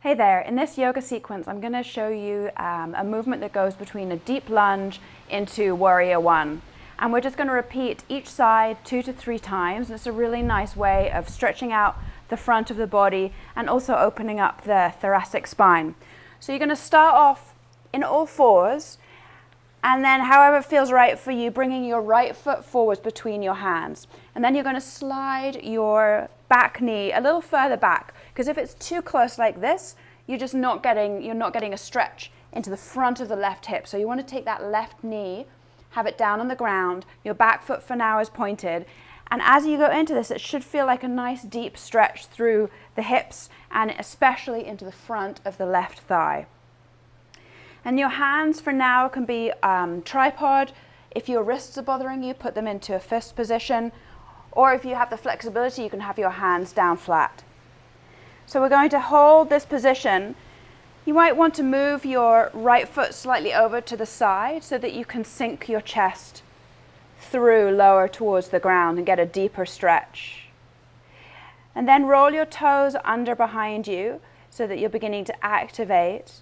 Hey there, in this yoga sequence I'm going to show you a movement that goes between a deep lunge into warrior one. And we're just going to repeat each side 2 to 3 times. And it's a really nice way of stretching out the front of the body and also opening up the thoracic spine. So you're going to start off in all fours, and then however feels right for you, bringing your right foot forwards between your hands. And then you're going to slide your back knee a little further back, because if it's too close like this, you're not getting a stretch into the front of the left hip. So you want to take that left knee, have it down on the ground. Your back foot for now is pointed. And as you go into this, it should feel like a nice deep stretch through the hips and especially into the front of the left thigh. And your hands for now can be tripod. If your wrists are bothering you, put them into a fist position. Or if you have the flexibility, you can have your hands down flat. So we're going to hold this position. You might want to move your right foot slightly over to the side so that you can sink your chest through lower towards the ground and get a deeper stretch. And then roll your toes under behind you so that you're beginning to activate.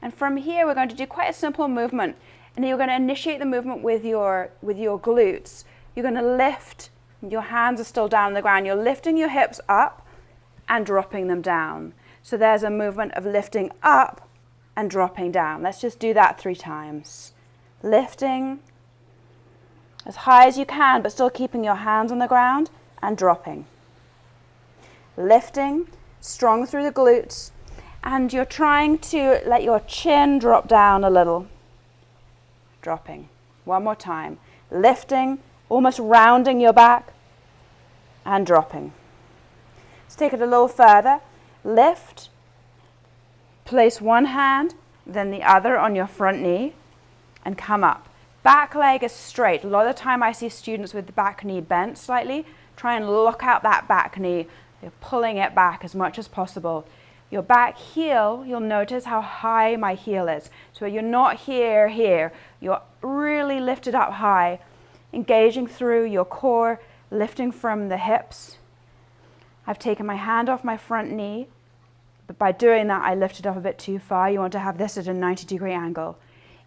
And from here, we're going to do quite a simple movement. And you're going to initiate the movement with your glutes. You're going to lift, your hands are still down on the ground. You're lifting your hips up and dropping them down. So there's a movement of lifting up and dropping down. Let's just do that 3 times. Lifting as high as you can, but still keeping your hands on the ground, and dropping. Lifting, strong through the glutes. And you're trying to let your chin drop down a little. Dropping. One more time. Lifting, almost rounding your back, and dropping. Let's take it a little further. Lift. Place one hand, then the other on your front knee, and come up. Back leg is straight. A lot of the time I see students with the back knee bent slightly. Try and look out that back knee. You're pulling it back as much as possible. Your back heel, you'll notice how high my heel is. So you're not here. You're really lifted up high, engaging through your core, lifting from the hips. I've taken my hand off my front knee, but by doing that, I lifted up a bit too far. You want to have this at a 90-degree angle.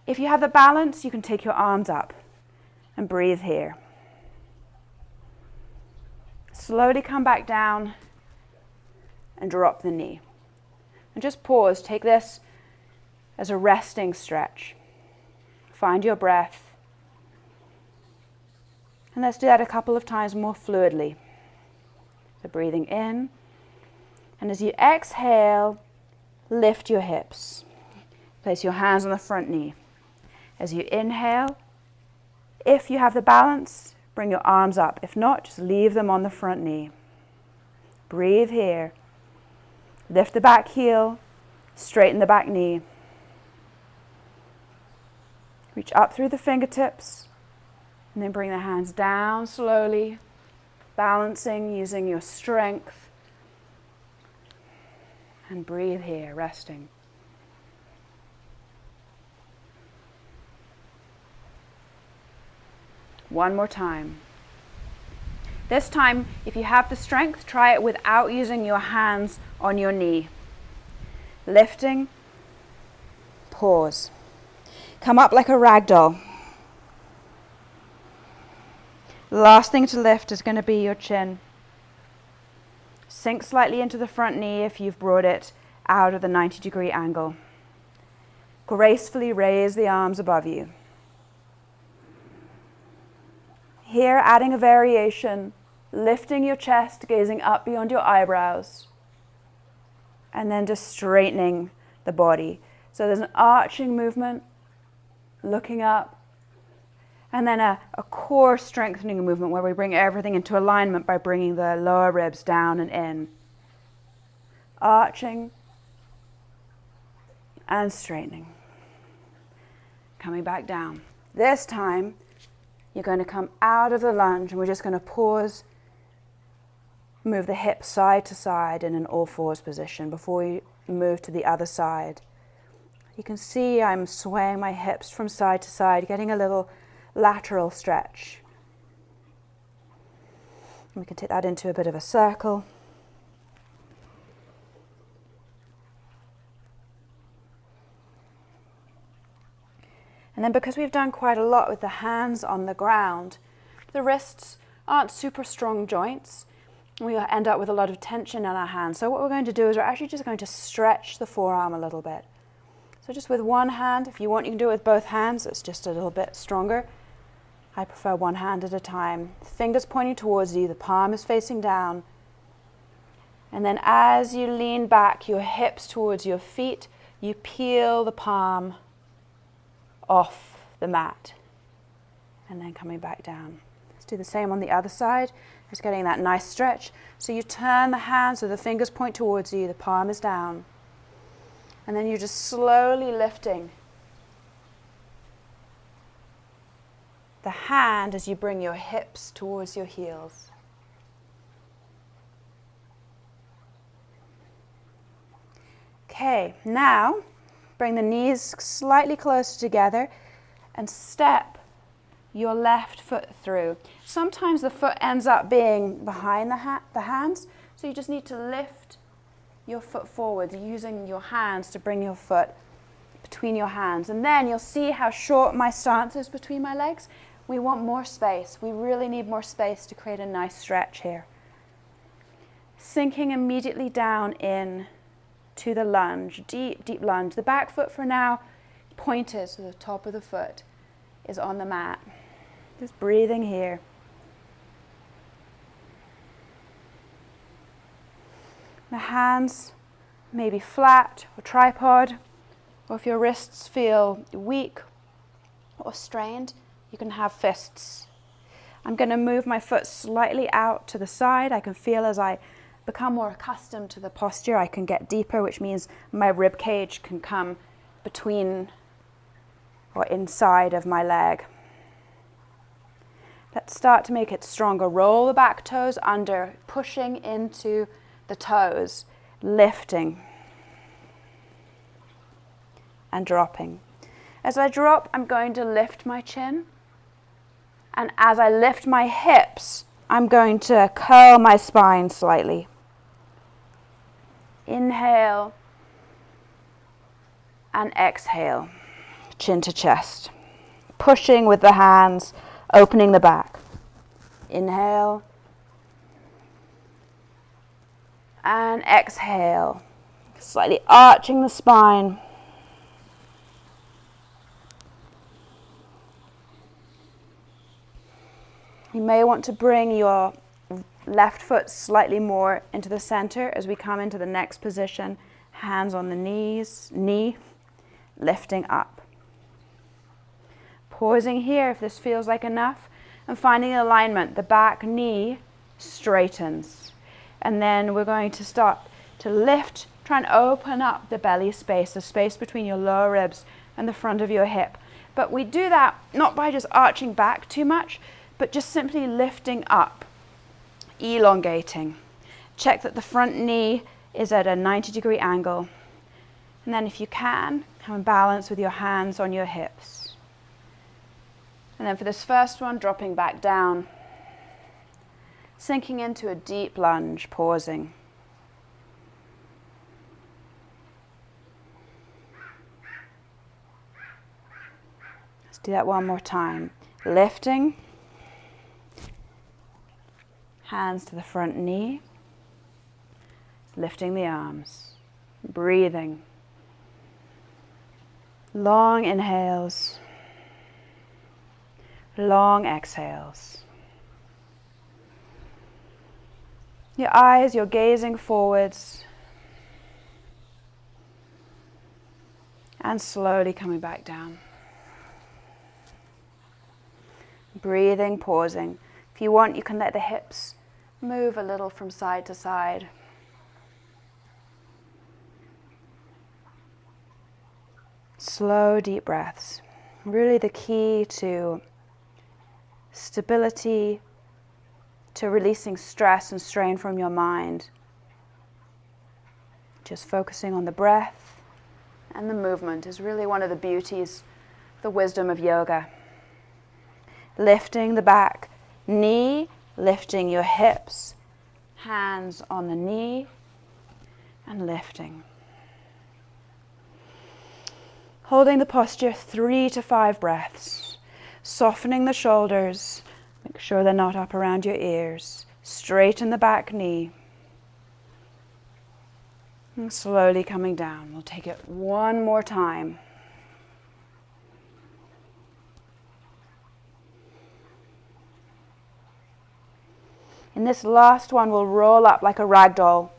If you have the balance, you can take your arms up and breathe here. Slowly come back down and drop the knee. And just pause. Take this as a resting stretch. Find your breath. And let's do that a couple of times more fluidly. So breathing in. And as you exhale, lift your hips. Place your hands on the front knee. As you inhale, if you have the balance, bring your arms up. If not, just leave them on the front knee. Breathe here. Lift the back heel, straighten the back knee. Reach up through the fingertips, and then bring the hands down slowly, balancing using your strength. And breathe here, resting. One more time. This time, if you have the strength, try it without using your hands on your knee. Lifting, pause. Come up like a rag doll. Last thing to lift is going to be your chin. Sink slightly into the front knee if you've brought it out of the 90-degree angle. Gracefully raise the arms above you. Here, adding a variation, lifting your chest, gazing up beyond your eyebrows, and then just straightening the body. So there's an arching movement, looking up, and then a core strengthening movement where we bring everything into alignment by bringing the lower ribs down and in. Arching and straightening. Coming back down. This time, you're going to come out of the lunge, and we're just going to pause, move the hips side to side in an all fours position before we move to the other side. You can see I'm swaying my hips from side to side, getting a little lateral stretch. We can take that into a bit of a circle. And then because we've done quite a lot with the hands on the ground, the wrists aren't super strong joints. We end up with a lot of tension in our hands. So what we're going to do is we're actually just going to stretch the forearm a little bit. So just with one hand, if you want, you can do it with both hands. It's just a little bit stronger. I prefer one hand at a time. Fingers pointing towards you, the palm is facing down. And then as you lean back your hips towards your feet, you peel the palm off the mat. And then coming back down. Let's do the same on the other side. Just getting that nice stretch. So you turn the hands so the fingers point towards you, the palm is down. And then you're just slowly lifting the hand as you bring your hips towards your heels. Okay, now bring the knees slightly closer together and step your left foot through. Sometimes the foot ends up being behind the hands, so you just need to lift your foot forward using your hands to bring your foot between your hands. And then you'll see how short my stance is between my legs. We want more space. We really need more space to create a nice stretch here. Sinking immediately down in to the lunge, deep, deep lunge. The back foot for now pointed, so the top of the foot is on the mat. Just breathing here. The hands may be flat or tripod, or if your wrists feel weak or strained, you can have fists. I'm going to move my foot slightly out to the side. I can feel as I become more accustomed to the posture, I can get deeper, which means my rib cage can come between or inside of my leg. Let's start to make it stronger. Roll the back toes under, pushing into the toes, lifting and dropping. As I drop, I'm going to lift my chin. And as I lift my hips, I'm going to curl my spine slightly. Inhale and exhale, chin to chest. Pushing with the hands, opening the back. Inhale and exhale, slightly arching the spine. You may want to bring your left foot slightly more into the center as we come into the next position. Hands on the knees, knee, lifting up. Pausing here if this feels like enough, and finding alignment. The back knee straightens. And then we're going to start to lift, try and open up the belly space, the space between your lower ribs and the front of your hip. But we do that not by just arching back too much, but just simply lifting up, elongating. Check that the front knee is at a 90-degree angle. And then if you can, come and balance with your hands on your hips. And then for this first one, dropping back down. Sinking into a deep lunge, pausing. Let's do that one more time. Lifting. Hands to the front knee. Lifting the arms. Breathing. Long inhales. Long exhales. Your eyes, you're gazing forwards and slowly coming back down. Breathing, pausing. If you want, you can let the hips move a little from side to side. Slow, deep breaths. Really the key to stability, to releasing stress and strain from your mind. Just focusing on the breath and the movement is really one of the beauties, the wisdom of yoga. Lifting the back knee, lifting your hips, hands on the knee, and lifting. Holding the posture 3 to 5 breaths. Softening the shoulders. Make sure they're not up around your ears. Straighten the back knee. And slowly coming down. We'll take it one more time. In this last one, we'll roll up like a rag doll.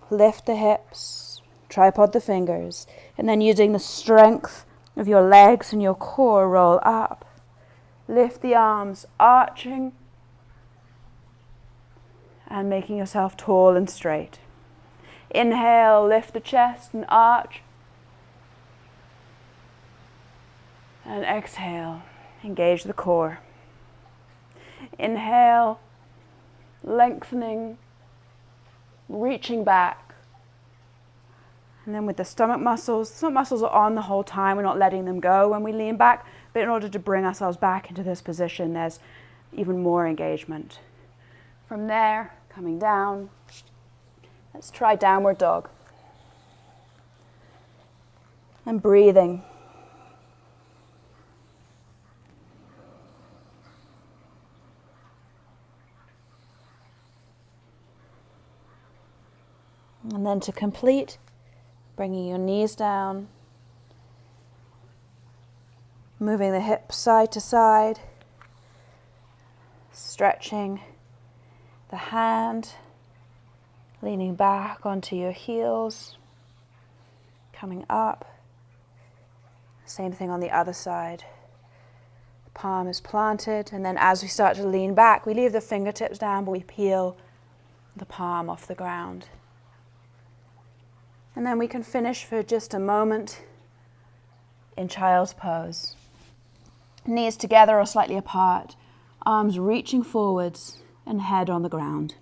Lift the hips, tripod the fingers, and then using the strength of your legs and your core, roll up. Lift the arms, arching, and making yourself tall and straight. Inhale, lift the chest and arch. And exhale, engage the core. Inhale, lengthening, reaching back. And then with the stomach muscles are on the whole time. We're not letting them go when we lean back. But in order to bring ourselves back into this position, there's even more engagement. From there, coming down. Let's try downward dog. And breathing. And then to complete, bringing your knees down, moving the hips side to side, stretching the hand, leaning back onto your heels, coming up. Same thing on the other side. The palm is planted, and then as we start to lean back, we leave the fingertips down, but we peel the palm off the ground. And then we can finish for just a moment in child's pose. Knees together or slightly apart, arms reaching forwards and head on the ground.